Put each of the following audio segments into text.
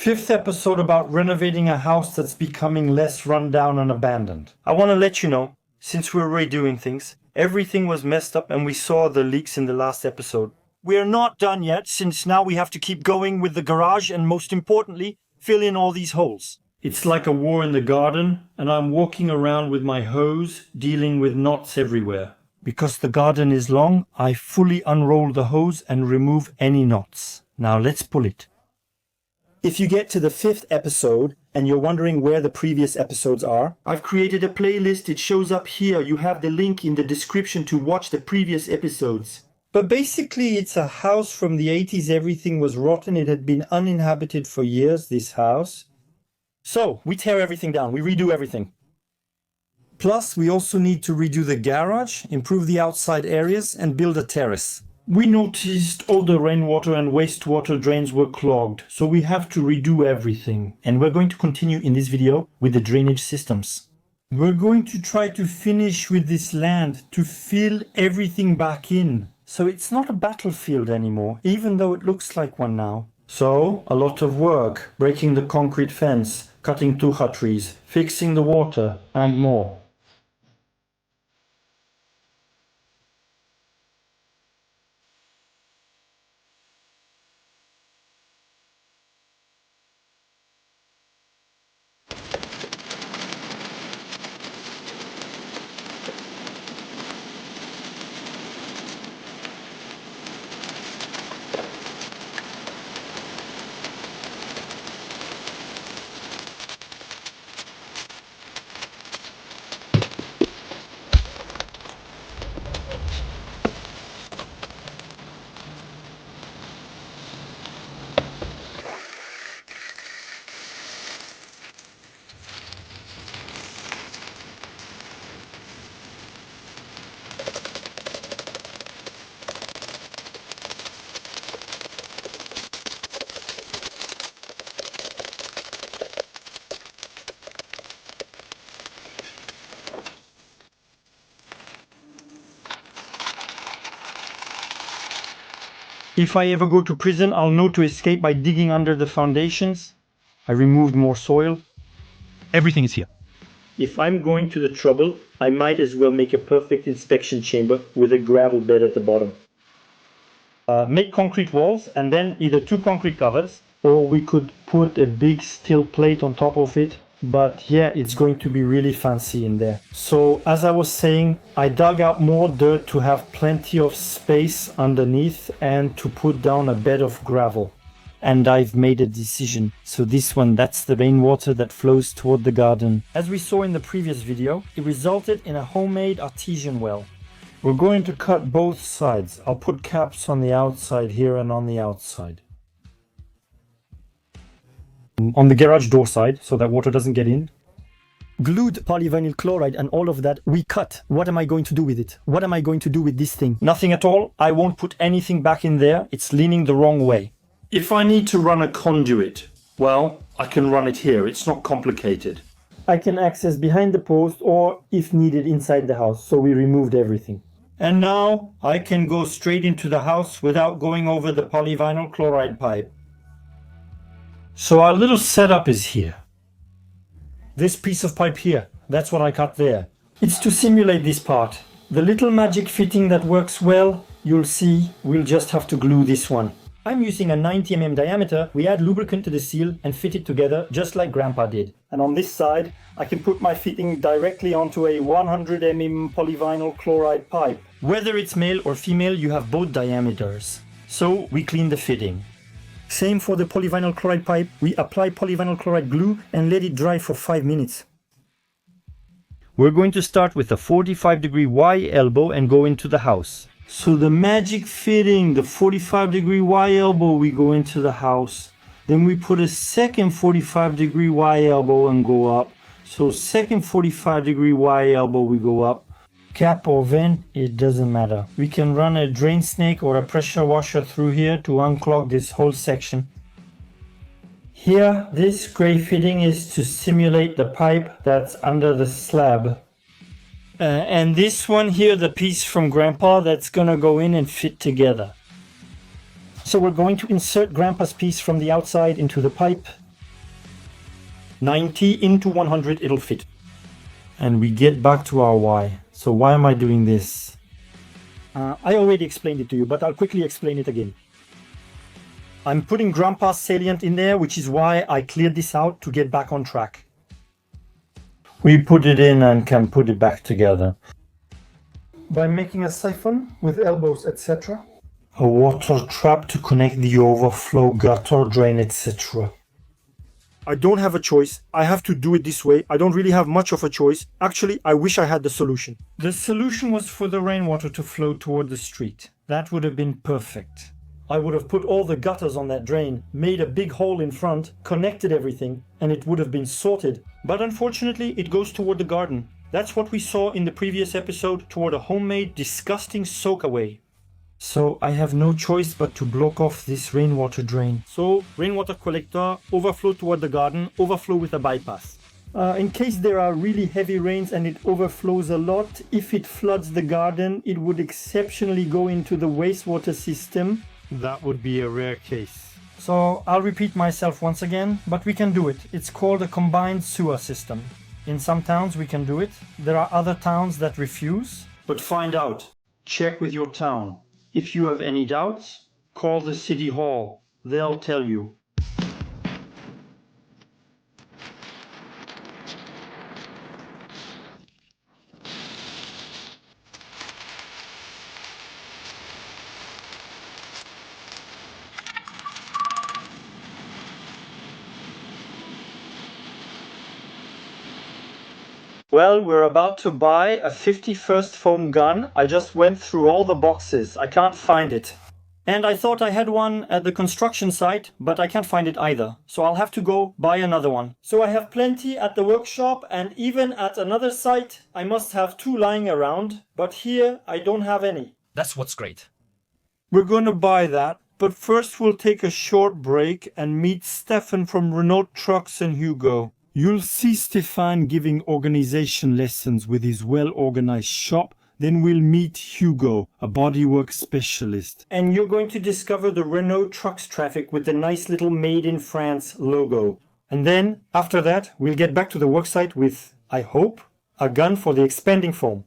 Fifth episode about renovating a house that's becoming less run down and abandoned. I want to let you know, since we're redoing things, everything was messed up and we saw the leaks in the last episode. We are not done yet, since now we have to keep going with the garage and, most importantly, fill in all these holes. It's like a war in the garden, and I'm walking around with my hose, dealing with knots everywhere. Because the garden is long, I fully unroll the hose and remove any knots. Now let's pull it. If you get to the fifth episode and you're wondering where the previous episodes are, I've created a playlist. It shows up here. You have the link in the description to watch the previous episodes. But basically, it's a house from the 80s. Everything was rotten. It had been uninhabited for years, this house. So, we tear everything down. We redo everything. Plus, we also need to redo the garage, improve the outside areas, and build a terrace. We noticed all the rainwater and wastewater drains were clogged, so we have to redo everything. And we're going to continue in this video with the drainage systems. We're going to try to finish with this land to fill everything back in. So it's not a battlefield anymore, even though it looks like one now. So, a lot of work, breaking the concrete fence, cutting tuja trees, fixing the water, and more. If I ever go to prison, I'll know to escape by digging under the foundations. I removed more soil. Everything is here. If I'm going to the trouble, I might as well make a perfect inspection chamber with a gravel bed at the bottom. Make concrete walls and then either two concrete covers, or we could put a big steel plate on top of it. But yeah, it's going to be really fancy in there. So as I was saying, I dug out more dirt to have plenty of space underneath and to put down a bed of gravel. And I've made a decision. So this one, that's the rainwater that flows toward the garden. As we saw in the previous video, it resulted in a homemade artesian well. We're going to cut both sides. I'll put caps on the outside here and on the outside. On the garage door side, so that water doesn't get in. Glued polyvinyl chloride and all of that we cut. What am I going to do with it? What am I going to do with this thing? Nothing at all. I won't put anything back in there. It's leaning the wrong way. If I need to run a conduit, well, I can run it here. It's not complicated. I can access behind the post or, if needed, inside the house. So we removed everything. And now I can go straight into the house without going over the polyvinyl chloride pipe. So our little setup is here. This piece of pipe here, that's what I cut there. It's to simulate this part. The little magic fitting that works well, you'll see, we'll just have to glue this one. I'm using a 90 mm diameter. We add lubricant to the seal and fit it together just like Grandpa did. And on this side, I can put my fitting directly onto a 100 mm polyvinyl chloride pipe. Whether it's male or female, you have both diameters. So we clean the fitting. Same for the polyvinyl chloride pipe. We apply polyvinyl chloride glue and let it dry for 5 minutes. We're going to start with a 45-degree Y elbow and go into the house. So the magic fitting, the 45-degree Y elbow, we go into the house. Then we put a second 45-degree Y elbow and go up. So second 45-degree Y elbow, we go up. Cap or vent, it doesn't matter. We can run a drain snake or a pressure washer through here to unclog this whole section. Here, this gray fitting is to simulate the pipe that's under the slab. And this one here, the piece from Grandpa, that's gonna go in and fit together. So we're going to insert Grandpa's piece from the outside into the pipe. 90 into 100, it'll fit. And we get back to our why. So why am I doing this? I already explained it to you, but I'll quickly explain it again. I'm putting Grandpa's salient in there, which is why I cleared this out to get back on track. We put it in and can put it back together. By making a siphon with elbows, etc. A water trap to connect the overflow gutter drain, etc. I don't have a choice. I have to do it this way. I don't really have much of a choice. Actually, I wish I had the solution. The solution was for the rainwater to flow toward the street. That would have been perfect. I would have put all the gutters on that drain, made a big hole in front, connected everything, and it would have been sorted. But unfortunately, it goes toward the garden. That's what we saw in the previous episode, toward a homemade, disgusting soak-away. So I have no choice but to block off this rainwater drain. So, rainwater collector, overflow toward the garden, overflow with a bypass. In case there are really heavy rains and it overflows a lot, if it floods the garden, it would exceptionally go into the wastewater system. That would be a rare case. So I'll repeat myself once again, but we can do it. It's called a combined sewer system. In some towns we can do it. There are other towns that refuse. But find out. Check with your town. If you have any doubts, call the city hall. They'll tell you. Well, we're about to buy a 51st foam gun. I just went through all the boxes. I can't find it. And I thought I had one at the construction site, but I can't find it either. So I'll have to go buy another one. So I have plenty at the workshop, and even at another site, I must have 2 lying around. But here, I don't have any. That's what's great. We're going to buy that. But first we'll take a short break and meet Stefan from Renault Trucks and Hugo. You'll see Stefan giving organization lessons with his well-organized shop. Then we'll meet Hugo, a bodywork specialist. And you're going to discover the Renault Trucks traffic with the nice little Made in France logo. And then, after that, we'll get back to the worksite with, I hope, a gun for the expanding foam.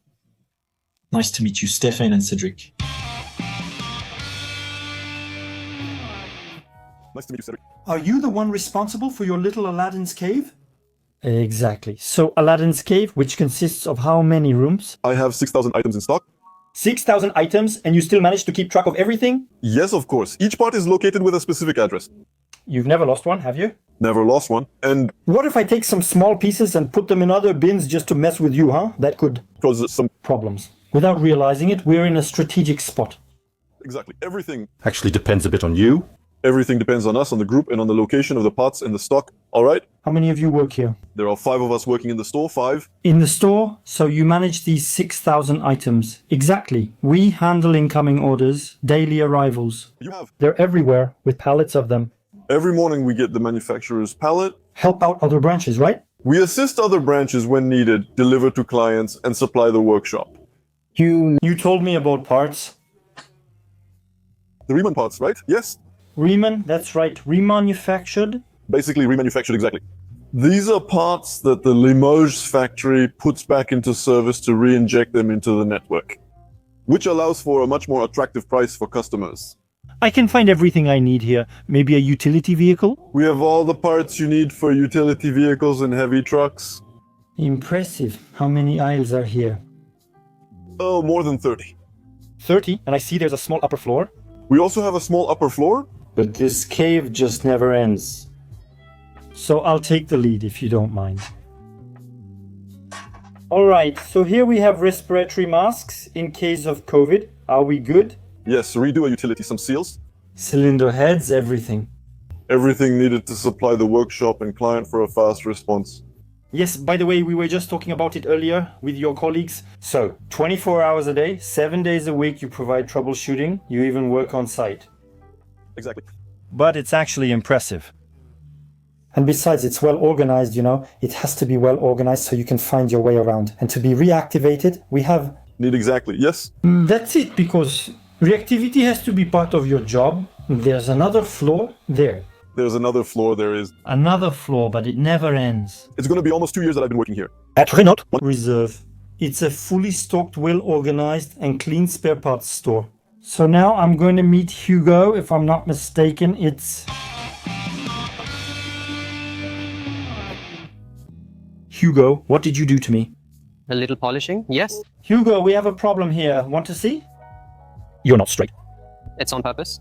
Nice to meet you, Stefan and Cedric. Nice to meet you, Cedric. Are you the one responsible for your little Aladdin's cave? Exactly. So Aladdin's cave, which consists of how many rooms? I have 6,000 items in stock. 6,000 items, and you still manage to keep track of everything? Yes, of course. Each part is located with a specific address. You've never lost one, have you? Never lost one. And What if I take some small pieces and put them in other bins just to mess with you, huh? That could cause some... problems. Without realizing it, we're in a strategic spot. Exactly. Everything Actually depends a bit on you. depends on us, on the group, and on the location of the parts in the stock. All right? How many of you work here? There are 5 of us working in the store. 5. In the store, so you manage these 6,000 items. Exactly. We handle incoming orders, daily arrivals. You have. They're everywhere, with pallets of them. Every morning we get the manufacturer's pallet. Help out other branches, right? We assist other branches when needed, deliver to clients, and supply the workshop. You told me about parts. The Riemann parts, right? Yes. Riemann, that's right. Remanufactured. Basically remanufactured, exactly. These are parts that the Limoges factory puts back into service to re-inject them into the network, which allows for a much more attractive price for customers. I can find everything I need here. Maybe a utility vehicle? We have all the parts you need for utility vehicles and heavy trucks. Impressive. How many aisles are here? Oh, more than 30. 30, and I see there's a small upper floor. We also have a small upper floor. But this cave just never ends. So I'll take the lead if you don't mind. Alright, so here we have respiratory masks in case of COVID. Are we good? Yes, redo a utility, some seals. Cylinder heads, everything. Everything needed to supply the workshop and client for a fast response. Yes, by the way, we were just talking about it earlier with your colleagues. So, 24 hours a day, 7 days a week, you provide troubleshooting. You even work on site. Exactly. But it's actually impressive. And besides, it's well organized, you know. It has to be well organized so you can find your way around. And to be reactivated, we have... Need exactly, yes. That's it, because reactivity has to be part of your job. There's another floor there. There's another floor, there is. Another floor, but it never ends. It's going to be almost 2 years that I've been working here. At Renault Reserve. It's a fully stocked, well-organized and clean spare parts store. So now I'm going to meet Hugo, if I'm not mistaken. It's... Hugo, what did you do to me? A little polishing, yes. Hugo, we have a problem here. Want to see? You're not straight. It's on purpose.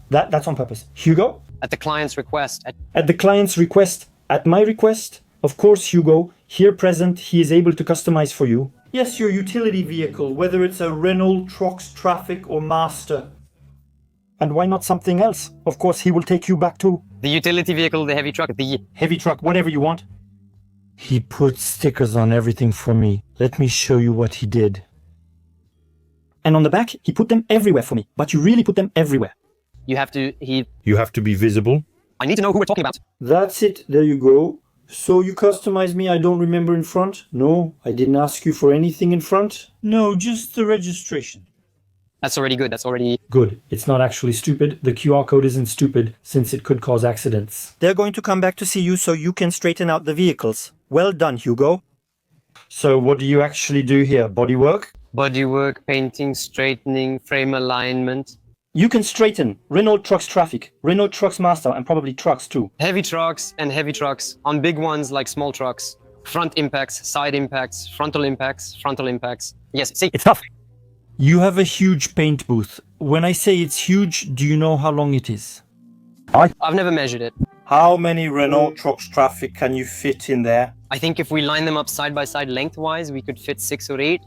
That's on purpose. Hugo? At the client's request. At the client's request, at my request, of course, Hugo, here present, he is able to customize for you. Yes, your utility vehicle, whether it's a Renault, Trucks, Traffic or Master. And why not something else? Of course, he will take you back to The utility vehicle, the heavy truck, the... heavy truck, whatever you want. He put stickers on everything for me. Let me show you what he did. And on the back, he put them everywhere for me. But you really put them everywhere. You have to... You have to be visible. I need to know who we're talking about. That's it. There you go. So you customized me, I don't remember in front? No, I didn't ask you for anything in front? No, just the registration. That's already good. That's already... Good. It's not actually stupid. The QR code isn't stupid, since it could cause accidents. They're going to come back to see you so you can straighten out the vehicles. Well done, Hugo. So what do you actually do here? Bodywork? Bodywork, painting, straightening, frame alignment. You can straighten Renault Trucks Traffic, Renault Trucks Master, and probably Trucks too. Heavy trucks and heavy trucks. On big ones like small trucks. Front impacts, side impacts, frontal impacts, frontal impacts. Yes, see, It's tough. You have a huge paint booth. When I say it's huge, do you know how long it is? I've never measured it. How many Renault Trucks Traffic can you fit in there? I think if we line them up side by side lengthwise, we could fit 6 or 8.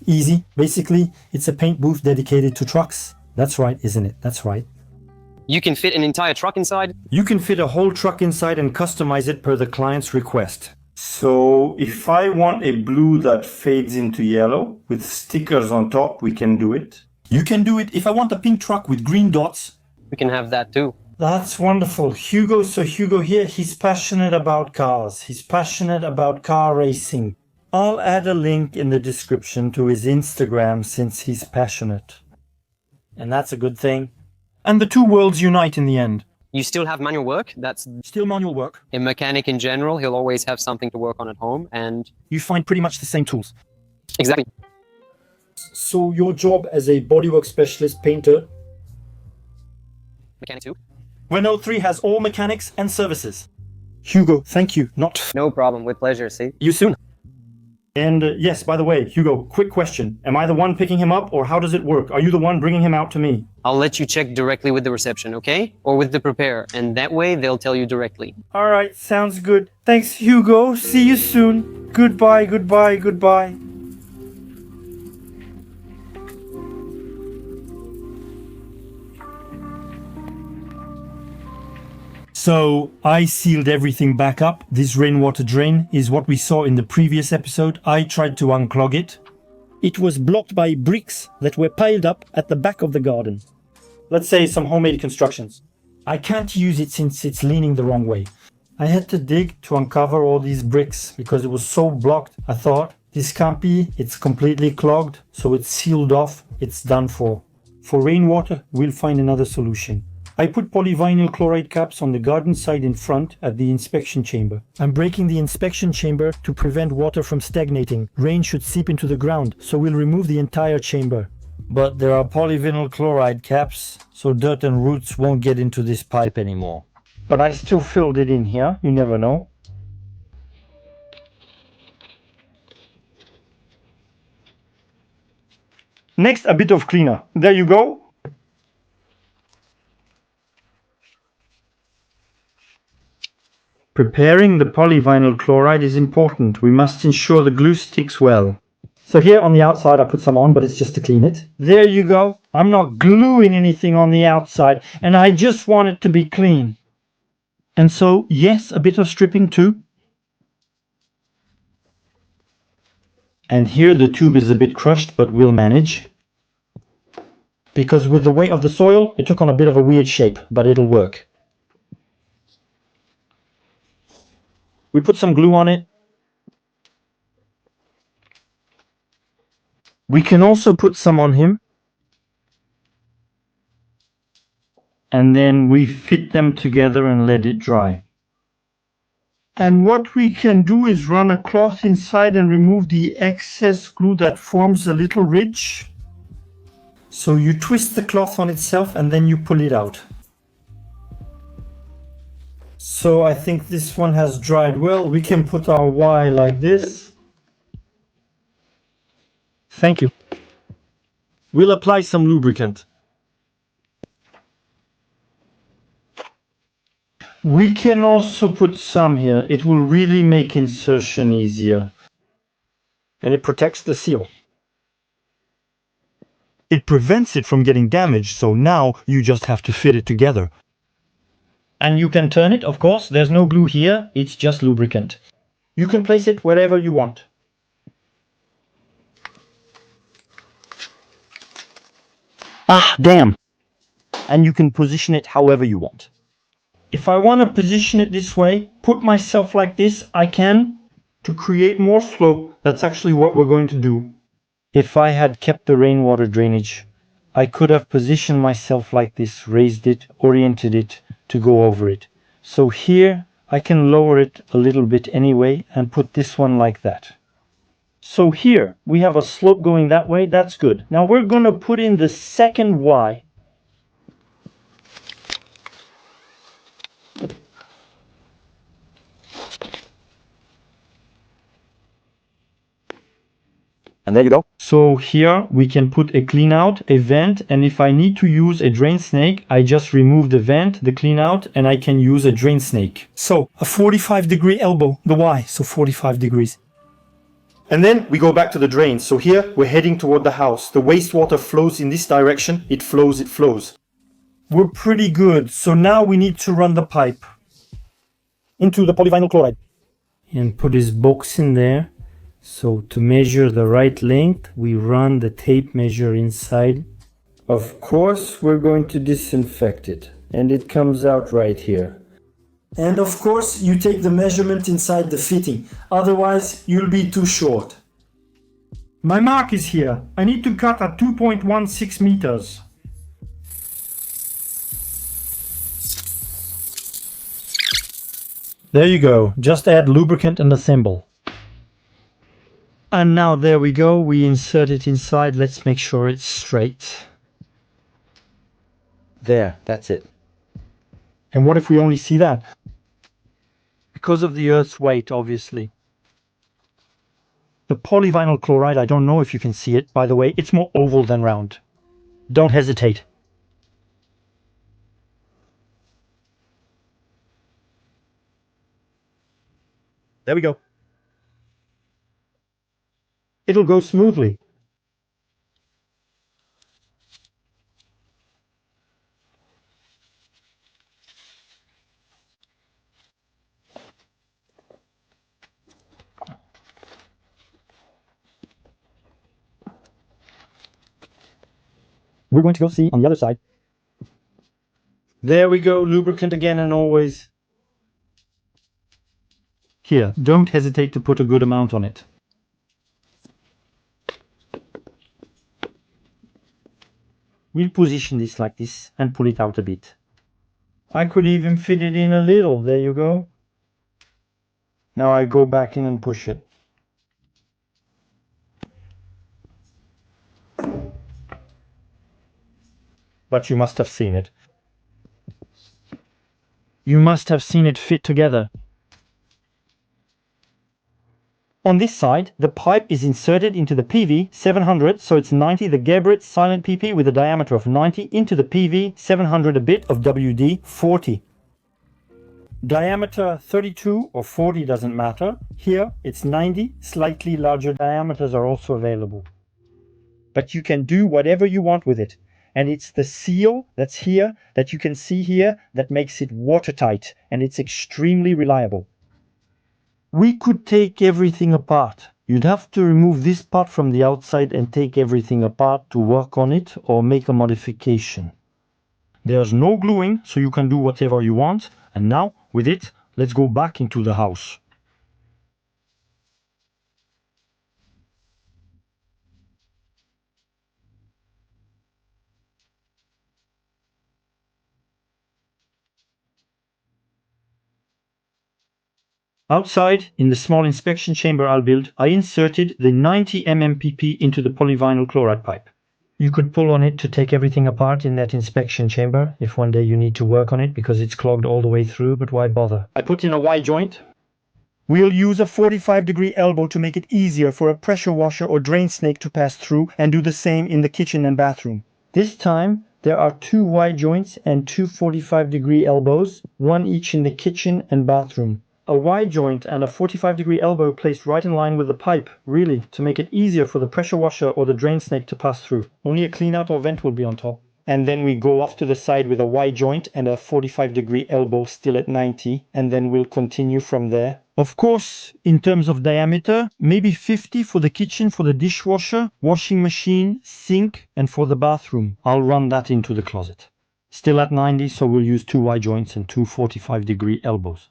Easy. Basically, it's a paint booth dedicated to trucks. That's right, isn't it? That's right. You can fit an entire truck inside. You can fit a whole truck inside and customize it per the client's request. So if I want a blue that fades into yellow with stickers on top, we can do it. You can do it. If I want a pink truck with green dots, We can have that too. that's wonderful. Hugo here, he's passionate about cars. He's passionate about car racing. I'll add a link in the description to his Instagram since he's passionate. And that's a good thing. And the two worlds unite in the end. You still have manual work. That's Still manual work. a mechanic in general. He'll always have something to work on at home. And You find pretty much the same tools. exactly. So your job as a bodywork specialist painter, Mechanic too. Renault 3 has all mechanics and services. Hugo, thank you. Not No problem. With pleasure. See. you soon. And yes, by the way, Hugo, quick question. Am I the one picking him up or how does it work? Are you the one bringing him out to me? I'll let you check directly with the reception, okay? Or with the preparer. And that way they'll tell you directly. All right, sounds good. Thanks, Hugo. See you soon. Goodbye, goodbye, goodbye. So I sealed everything back up. This rainwater drain is what we saw in the previous episode. I tried to unclog it. It was blocked by bricks that were piled up at the back of the garden. Let's say some homemade constructions. I can't use it since it's leaning the wrong way. I had to dig to uncover all these bricks because it was so blocked. I thought, this can't be, it's completely clogged, so it's sealed off, it's done for. For rainwater, we'll find another solution. I put polyvinyl chloride caps on the garden side in front at the inspection chamber. I'm breaking the inspection chamber to prevent water from stagnating. Rain should seep into the ground, so we'll remove the entire chamber. But there are polyvinyl chloride caps, so dirt and roots won't get into this pipe anymore. But I still filled it in here, you never know. Next, a bit of cleaner. There you go. Preparing the polyvinyl chloride is important. We must ensure the glue sticks well. So here on the outside I put some on, but it's just to clean it. There you go. I'm not gluing anything on the outside, and I just want it to be clean. And so, yes, a bit of stripping too. And here the tube is a bit crushed, but we'll manage. Because with the weight of the soil, it took on a bit of a weird shape, but it'll work. We put some glue on it. We can also put some on him. and then we fit them together and let it dry. And what we can do is run a cloth inside and remove the excess glue that forms a little ridge. So you twist the cloth on itself and then you pull it out. So I think this one has dried well. We can put our Y like this. Thank you. We'll apply some lubricant. We can also put some here. It will really make insertion easier. And it protects the seal. It prevents it from getting damaged, so now you just have to fit it together. And you can turn it, of course. There's no glue here, it's just lubricant. You can place it wherever you want. Ah, damn! And you can position it however you want. If I want to position it this way, put myself like this, I can, to create more slope. That's actually what we're going to do. If I had kept the rainwater drainage, I could have positioned myself like this, raised it, oriented it to go over it. So here I can lower it a little bit anyway and put this one like that. So here we have a slope going that way, that's good. Now we're going to put in the second Y. And there you go. So here we can put a clean out, a vent, and if I need to use a drain snake, I just remove the vent, the clean out, and I can use a drain snake. So a 45-degree elbow, the Y, so 45 degrees. And then we go back to the drain. So here we're heading toward the house. The wastewater flows in this direction. It flows, it flows. We're pretty good. So now we need to run the pipe into the polyvinyl chloride. And put his box in there. So to measure the right length, we run the tape measure inside. Of course, we're going to disinfect it. And it comes out right here. And of course, you take the measurement inside the fitting. Otherwise, you'll be too short. My mark is here. I need to cut at 2.16 meters. There you go. Just add lubricant and assemble. And now there we go. We insert it inside. Let's make sure it's straight. There, that's it. And what if we only see that? Because of the Earth's weight, obviously. The polyvinyl chloride, I don't know if you can see it, by the way, it's more oval than round. Don't hesitate. There we go. It'll go smoothly. We're going to go see on the other side. There we go, lubricant again and always. Here, don't hesitate to put a good amount on it. We'll position this like this and pull it out a bit. I could even fit it in a little, there you go. Now I go back in and push it. But you must have seen it. You must have seen it fit together. On this side, the pipe is inserted into the PV 700, so it's 90 the Geberit silent PP with a diameter of 90 into the PV 700 a bit of WD 40. Diameter 32 or 40 doesn't matter. Here it's 90, slightly larger diameters are also available. But you can do whatever you want with it. And it's the seal that's here, that you can see here, that makes it watertight, and it's extremely reliable. We could take everything apart. You'd have to remove this part from the outside and take everything apart to work on it or make a modification. There's no gluing, so you can do whatever you want. And now, with it, let's go back into the house. Outside, in the small inspection chamber I'll build, I inserted the 90 mm PP into the polyvinyl chloride pipe. You could pull on it to take everything apart in that inspection chamber if one day you need to work on it because it's clogged all the way through, but why bother? I put in a Y joint. We'll use a 45-degree elbow to make it easier for a pressure washer or drain snake to pass through, and do the same in the kitchen and bathroom. This time, there are 2 Y joints and 2 45-degree elbows, one each in the kitchen and bathroom. A Y joint and a 45-degree elbow placed right in line with the pipe, really, to make it easier for the pressure washer or the drain snake to pass through. Only a cleanout or vent will be on top. And then we go off to the side with a Y joint and a 45-degree elbow still at 90, and then we'll continue from there. Of course, in terms of diameter, maybe 50 for the kitchen, for the dishwasher, washing machine, sink, and for the bathroom. I'll run that into the closet. Still at 90, so we'll use 2 Y joints and 2 45-degree elbows.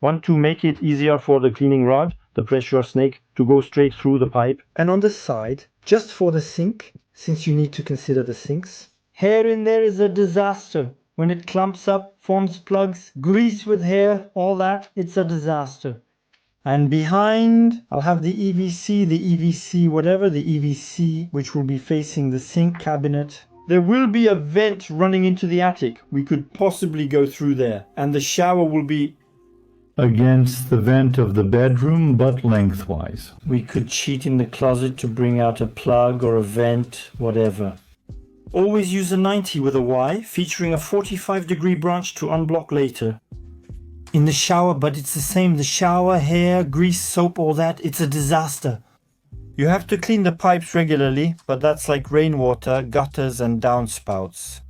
Want to make it easier for the cleaning rod, the pressure snake, to go straight through the pipe. And on the side, just for the sink, since you need to consider the sinks, hair in there is a disaster. When it clumps up, forms plugs, grease with hair, all that, it's a disaster. And behind, I'll have the EVC, whatever the EVC, which will be facing the sink cabinet. There will be a vent running into the attic. We could possibly go through there. And the shower will be Against the vent of the bedroom, but lengthwise. We could cheat in the closet to bring out a plug or a vent, whatever. Always use a 90 with a Y, featuring a 45-degree branch to unblock later. In the shower, but it's the same. The shower, hair, grease, soap, all that, it's a disaster. You have to clean the pipes regularly, but that's like rainwater, gutters and downspouts.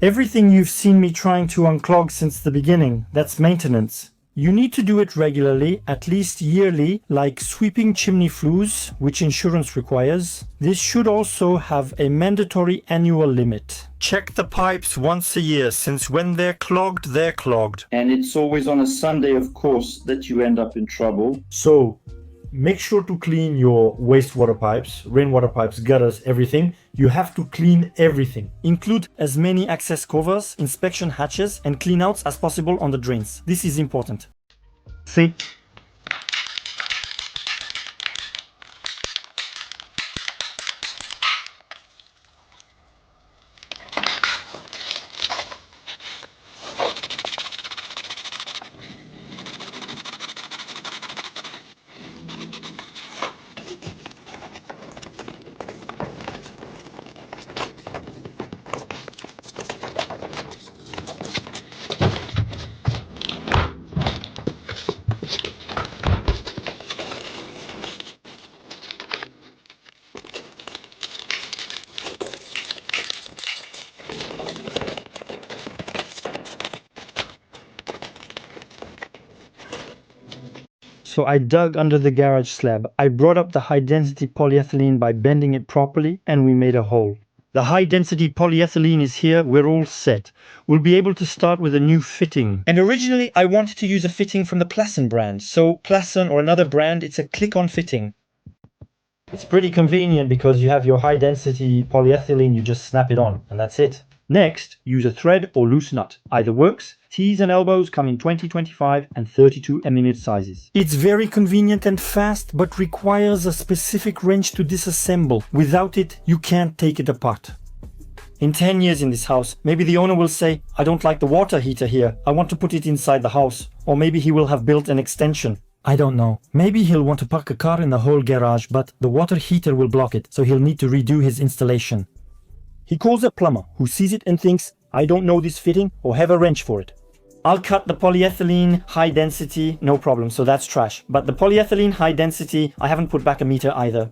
Everything you've seen me trying to unclog since the beginning, that's maintenance. You need to do it regularly, at least yearly, like sweeping chimney flues, which insurance requires. This should also have a mandatory annual limit. Check the pipes once a year, since when they're clogged, they're clogged. And it's always on a Sunday, of course, that you end up in trouble. So, make sure to clean your wastewater pipes, rainwater pipes, gutters, everything. You have to clean everything. Include as many access covers, inspection hatches, and cleanouts as possible on the drains. This is important. See? So I dug under the garage slab. I brought up the high density polyethylene by bending it properly, and we made a hole. The high density polyethylene is here, we're all set. We'll be able to start with a new fitting. And originally I wanted to use a fitting from the Plasson brand. So Plasson or another brand, it's a click-on fitting. It's pretty convenient because you have your high density polyethylene, you just snap it on, and that's it. Next, use a thread or loose nut. Either works. T's and elbows come in 20, 25 and 32 mm sizes. It's very convenient and fast, but requires a specific wrench to disassemble. Without it, you can't take it apart. In 10 years in this house, maybe the owner will say, I don't like the water heater here. I want to put it inside the house. Or maybe he will have built an extension. I don't know. Maybe he'll want to park a car in the whole garage, but the water heater will block it, so he'll need to redo his installation. He calls a plumber who sees it and thinks, I don't know this fitting or have a wrench for it. I'll cut the polyethylene high density, no problem, so that's trash. But the polyethylene high density, I haven't put back a meter either.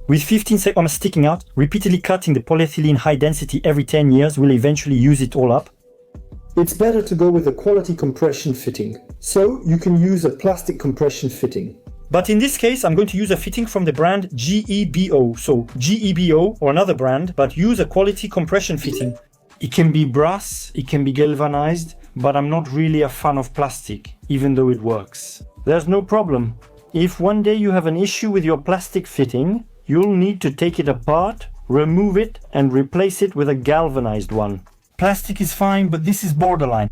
With 15 seconds sticking out, repeatedly cutting the polyethylene high density every 10 years will eventually use it all up. It's better to go with a quality compression fitting. So you can use a plastic compression fitting. But in this case, I'm going to use a fitting from the brand GEBO. So GEBO or another brand, but use a quality compression fitting. It can be brass, it can be galvanized, but I'm not really a fan of plastic, even though it works. There's no problem. If one day you have an issue with your plastic fitting, you'll need to take it apart, remove it, and replace it with a galvanized one. Plastic is fine, but this is borderline.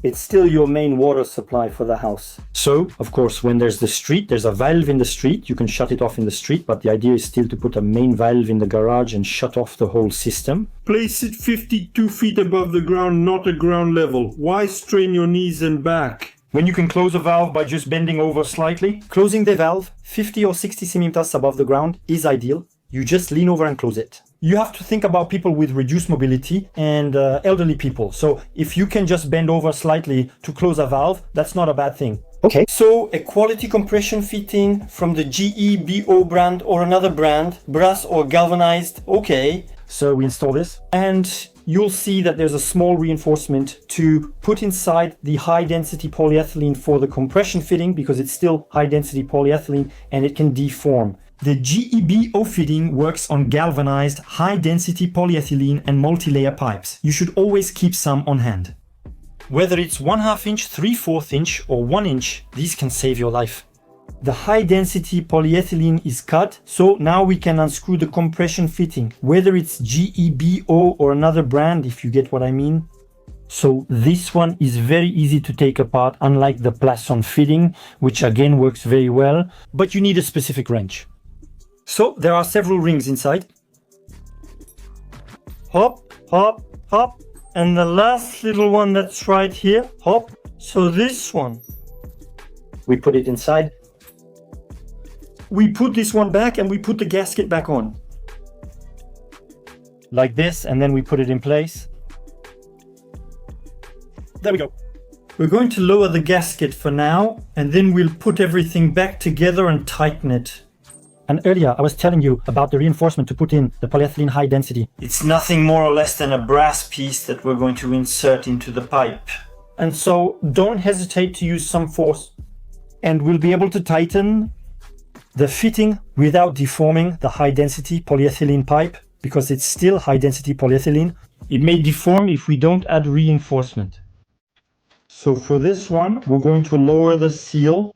It's still your main water supply for the house. So, of course, when there's the street, there's a valve in the street. You can shut it off in the street, but the idea is still to put a main valve in the garage and shut off the whole system. Place it 52 feet above the ground, not at ground level. Why strain your knees and back? When you can close a valve by just bending over slightly. Closing the valve 50 or 60 cm above the ground is ideal. You just lean over and close it. You have to think about people with reduced mobility and elderly people. So if you can just bend over slightly to close a valve, that's not a bad thing. Okay. So a quality compression fitting from the GEBO brand or another brand, brass or galvanized. Okay. So we install this and you'll see that there's a small reinforcement to put inside the high density polyethylene for the compression fitting because it's still high density polyethylene and it can deform. The GEBO fitting works on galvanized, high-density polyethylene and multi-layer pipes. You should always keep some on hand. Whether it's 1/2 inch, 3/4 inch or 1 inch, these can save your life. The high-density polyethylene is cut, so now we can unscrew the compression fitting, whether it's GEBO or another brand, if you get what I mean. So this one is very easy to take apart, unlike the Plasson fitting, which again works very well, but you need a specific wrench. So there are several rings inside. Hop, hop, hop. And the last little one that's right here. Hop. So this one. We put it inside. We put this one back and we put the gasket back on. Like this, and then we put it in place. There we go. We're going to lower the gasket for now, and then we'll put everything back together and tighten it. And earlier I was telling you about the reinforcement to put in the polyethylene high density. It's nothing more or less than a brass piece that we're going to insert into the pipe. And so don't hesitate to use some force. And we'll be able to tighten the fitting without deforming the high density polyethylene pipe because it's still high density polyethylene. It may deform if we don't add reinforcement. So for this one, we're going to lower the seal.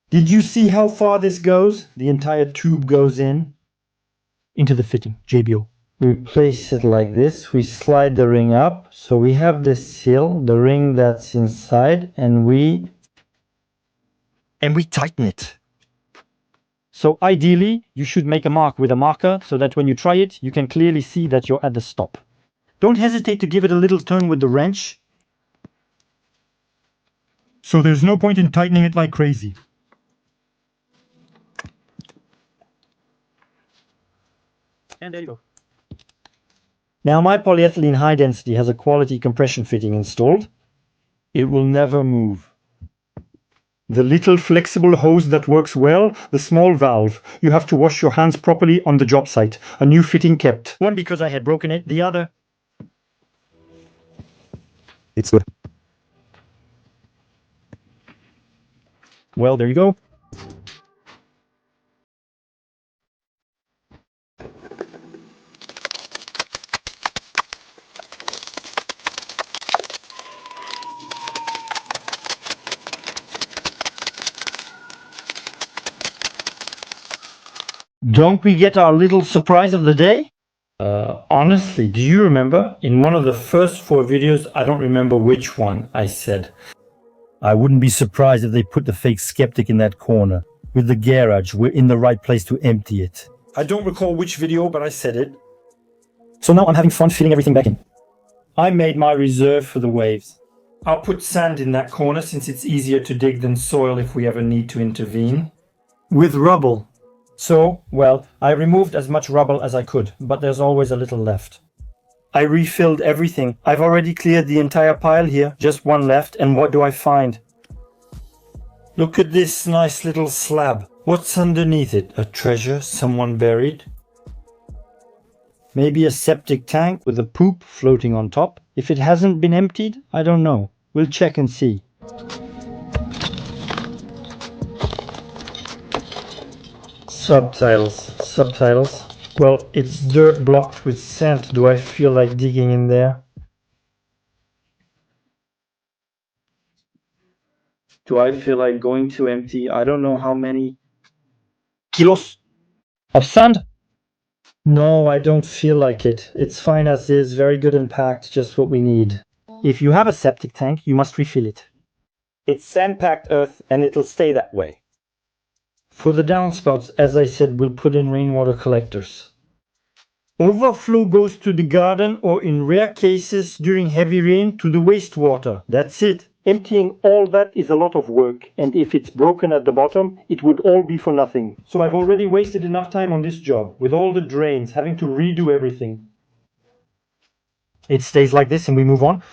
Did you see how far this goes? The entire tube goes into the fitting, JBO. We place it like this. We slide the ring up. So we have the seal, the ring that's inside, and we tighten it. So ideally, you should make a mark with a marker so that when you try it, you can clearly see that you're at the stop. Don't hesitate to give it a little turn with the wrench. So there's no point in tightening it like crazy. And there you go. Now my polyethylene high density has a quality compression fitting installed. It will never move. The little flexible hose that works well, the small valve. You have to wash your hands properly on the job site. A new fitting kept. One because I had broken it, the other. It's good. Well, there you go. Don't we get our little surprise of the day? Honestly, do you remember? In one of the first 4 videos, I don't remember which one, I said, I wouldn't be surprised if they put the fake skeptic in that corner. With the garage, we're in the right place to empty it. I don't recall which video, but I said it. So now I'm having fun filling everything back in. I made my reserve for the waves. I'll put sand in that corner since it's easier to dig than soil if we ever need to intervene. With rubble. So, well, I removed as much rubble as I could, but there's always a little left. I refilled everything. I've already cleared the entire pile here, just one left, and what do I find? Look at this nice little slab. What's underneath it? A treasure someone buried? Maybe a septic tank with a poop floating on top? If it hasn't been emptied, I don't know. We'll check and see. Subtitles. Well, it's dirt blocked with sand. Do I feel like digging in there? Do I feel like going to empty? I don't know how many kilos of sand? No, I don't feel like it. It's fine as is, very good and packed, just what we need. If you have a septic tank, you must refill it. It's sand-packed earth and it'll stay that way. For the downspouts, as I said, we'll put in rainwater collectors. Overflow goes to the garden or in rare cases during heavy rain to the wastewater. That's it. Emptying all that is a lot of work, and if it's broken at the bottom, it would all be for nothing. So I've already wasted enough time on this job, with all the drains, having to redo everything. It stays like this and we move on.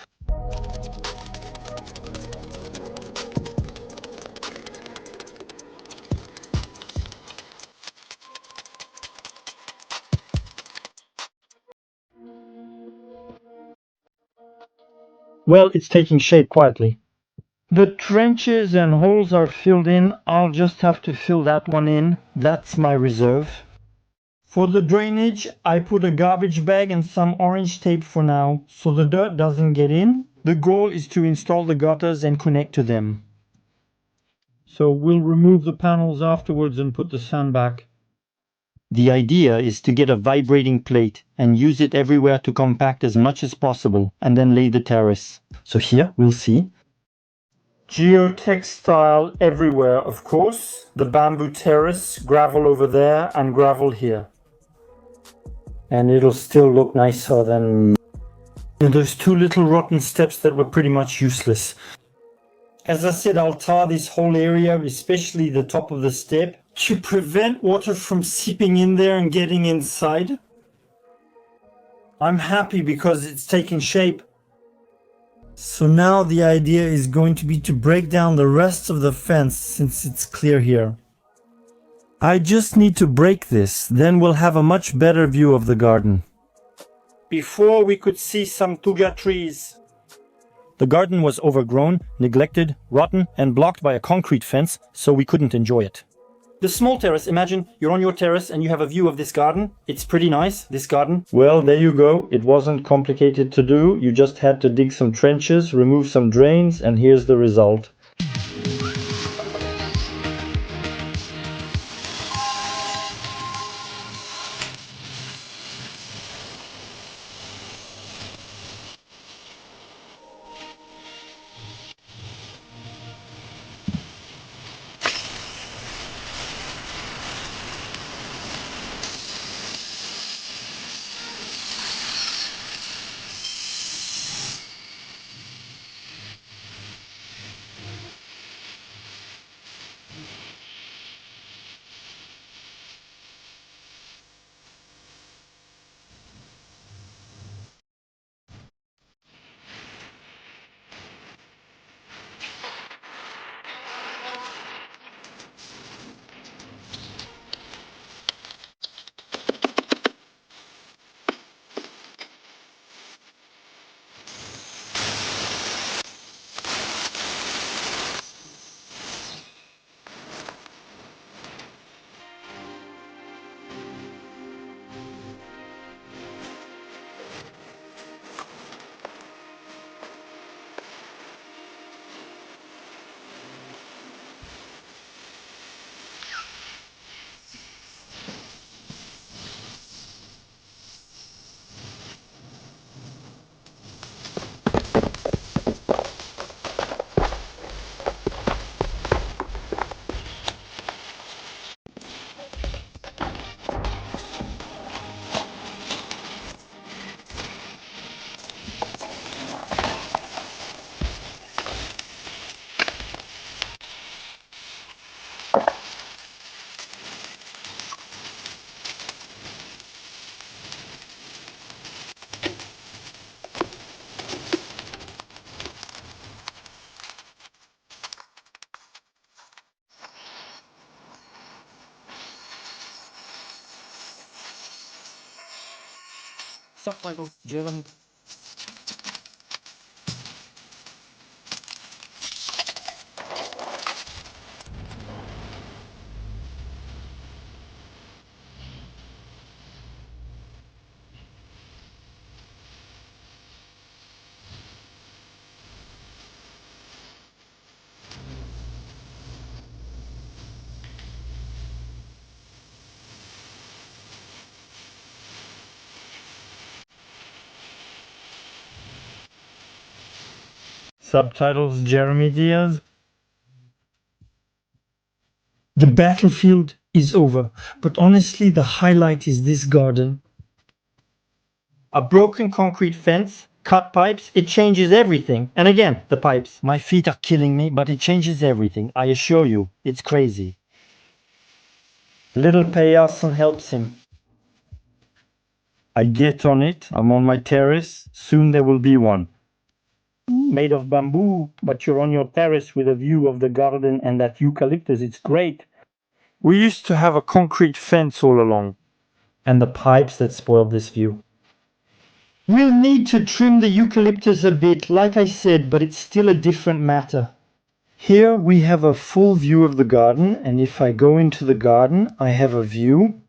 Well, it's taking shape quietly. The trenches and holes are filled in. I'll just have to fill that one in. That's my reserve. For the drainage, I put a garbage bag and some orange tape for now, so the dirt doesn't get in. The goal is to install the gutters and connect to them. So we'll remove the panels afterwards and put the sand back. The idea is to get a vibrating plate and use it everywhere to compact as much as possible and then lay the terrace. So here we'll see. Geotextile everywhere, of course. The bamboo terrace, gravel over there and gravel here. And it'll still look nicer than those two little rotten steps that were pretty much useless. As I said, I'll tar this whole area, especially the top of the step, to prevent water from seeping in there and getting inside. I'm happy because it's taking shape. So now the idea is going to be to break down the rest of the fence since it's clear here. I just need to break this, then we'll have a much better view of the garden. Before we could see some tuga trees. The garden was overgrown, neglected, rotten, and blocked by a concrete fence, so we couldn't enjoy it. The small terrace, imagine you're on your terrace and you have a view of this garden. It's pretty nice, this garden. Well, there you go. It wasn't complicated to do. You just had to dig some trenches, remove some drains, and here's the result. Subtitles Jeremy Diaz. The battlefield is over, but honestly the highlight is this garden. A broken concrete fence, cut pipes, it changes everything. And again, the pipes. My feet are killing me, but it changes everything. I assure you, it's crazy. Little payaso helps him. I get on it. I'm on my terrace. Soon there will be one. Made of bamboo, but you're on your terrace with a view of the garden and that eucalyptus. It's great. We used to have a concrete fence all along, and the pipes that spoiled this view. We'll need to trim the eucalyptus a bit, like I said, but it's still a different matter. Here we have a full view of the garden, and if I go into the garden, I have a view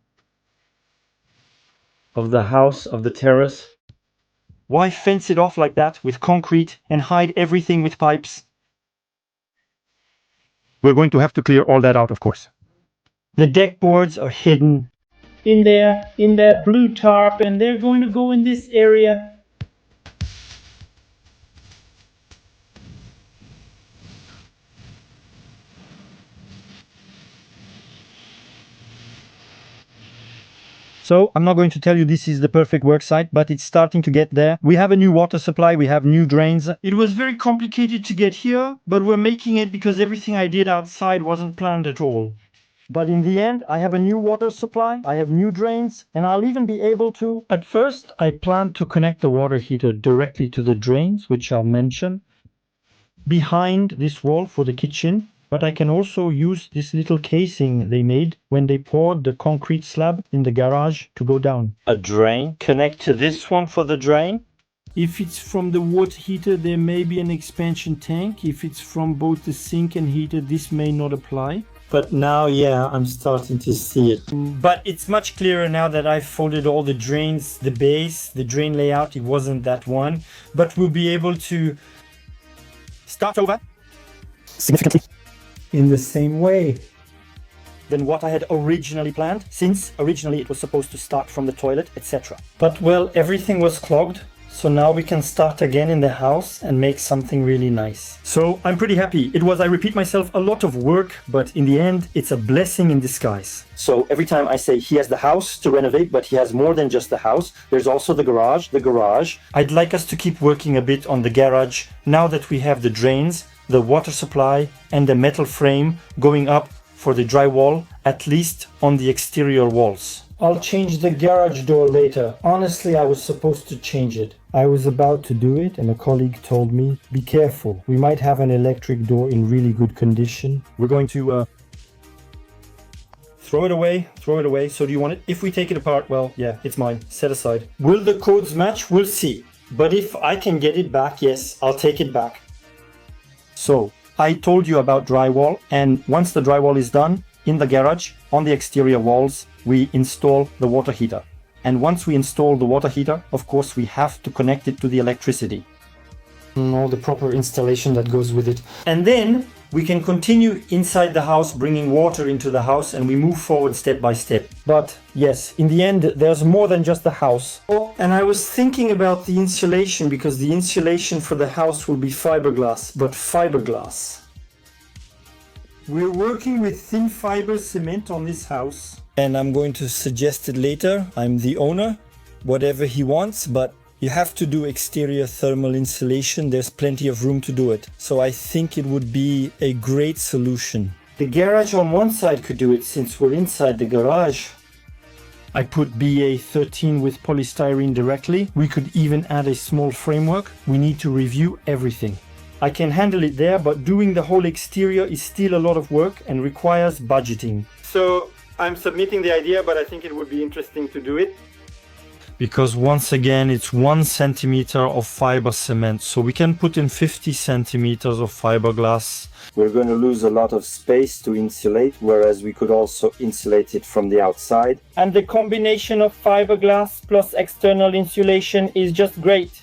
of the house, of the terrace. Why fence it off like that with concrete and hide everything with pipes? We're going to have to clear all that out, of course. The deck boards are hidden in there, in that blue tarp, and they're going to go in this area. So I'm not going to tell you this is the perfect work site, but it's starting to get there. We have a new water supply, we have new drains. It was very complicated to get here, but we're making it because everything I did outside wasn't planned at all. But in the end, I have a new water supply, I have new drains, and I'll even be able to... At first, I planned to connect the water heater directly to the drains, which I'll mention, behind this wall for the kitchen. But I can also use this little casing they made when they poured the concrete slab in the garage to go down. A drain. Connect to this one for the drain. If it's from the water heater, there may be an expansion tank. If it's from both the sink and heater, this may not apply. But now, yeah, I'm starting to see it. But it's much clearer now that I've folded all the drains, the base, the drain layout. It wasn't that one. But we'll be able to start over significantly in the same way than what I had originally planned, since originally it was supposed to start from the toilet, etc. But well, everything was clogged, so now we can start again in the house and make something really nice. So I'm pretty happy. It was, I repeat myself, a lot of work, but in the end, it's a blessing in disguise. So every time I say he has the house to renovate, but he has more than just the house, there's also the garage. I'd like us to keep working a bit on the garage now that we have the drains, the water supply and the metal frame going up for the drywall, at least on the exterior walls. I'll change the garage door later. Honestly, I was supposed to change it. I was about to do it and a colleague told me, be careful, we might have an electric door in really good condition. We're going to throw it away. So do you want it? If we take it apart, well, yeah, it's mine, set aside. Will the codes match? We'll see. But if I can get it back, yes, I'll take it back. So, I told you about drywall, and once the drywall is done, in the garage, on the exterior walls, we install the water heater. And once we install the water heater, of course, we have to connect it to the electricity. And all the proper installation that goes with it. And then we can continue inside the house, bringing water into the house, and we move forward step by step. But yes, in the end, there's more than just the house. Oh, and I was thinking about the insulation, because the insulation for the house will be fiberglass, but fiberglass. We're working with thin fiber cement on this house. And I'm going to suggest it later. I'm the owner, whatever he wants, but you have to do exterior thermal insulation. There's plenty of room to do it. So I think it would be a great solution. The garage on one side could do it since we're inside the garage. I put BA13 with polystyrene directly. We could even add a small framework. We need to review everything. I can handle it there, but doing the whole exterior is still a lot of work and requires budgeting. So I'm submitting the idea, but I think it would be interesting to do it. Because once again, it's 1 centimeter of fiber cement. So we can put in 50 centimeters of fiberglass. We're going to lose a lot of space to insulate, whereas we could also insulate it from the outside. And the combination of fiberglass plus external insulation is just great.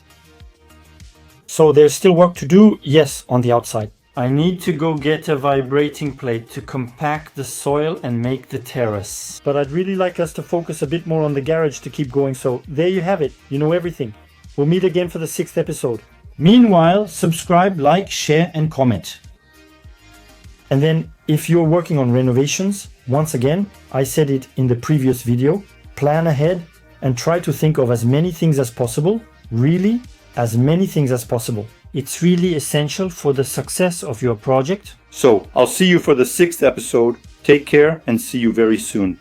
So there's still work to do, yes, on the outside. I need to go get a vibrating plate to compact the soil and make the terrace. But I'd really like us to focus a bit more on the garage to keep going. So there you have it. You know everything. We'll meet again for the 6th episode. Meanwhile, subscribe, like, share, and comment. And then if you're working on renovations, once again, I said it in the previous video, plan ahead and try to think of as many things as possible, really as many things as possible. It's really essential for the success of your project. So, I'll see you for the 6th episode. Take care and see you very soon.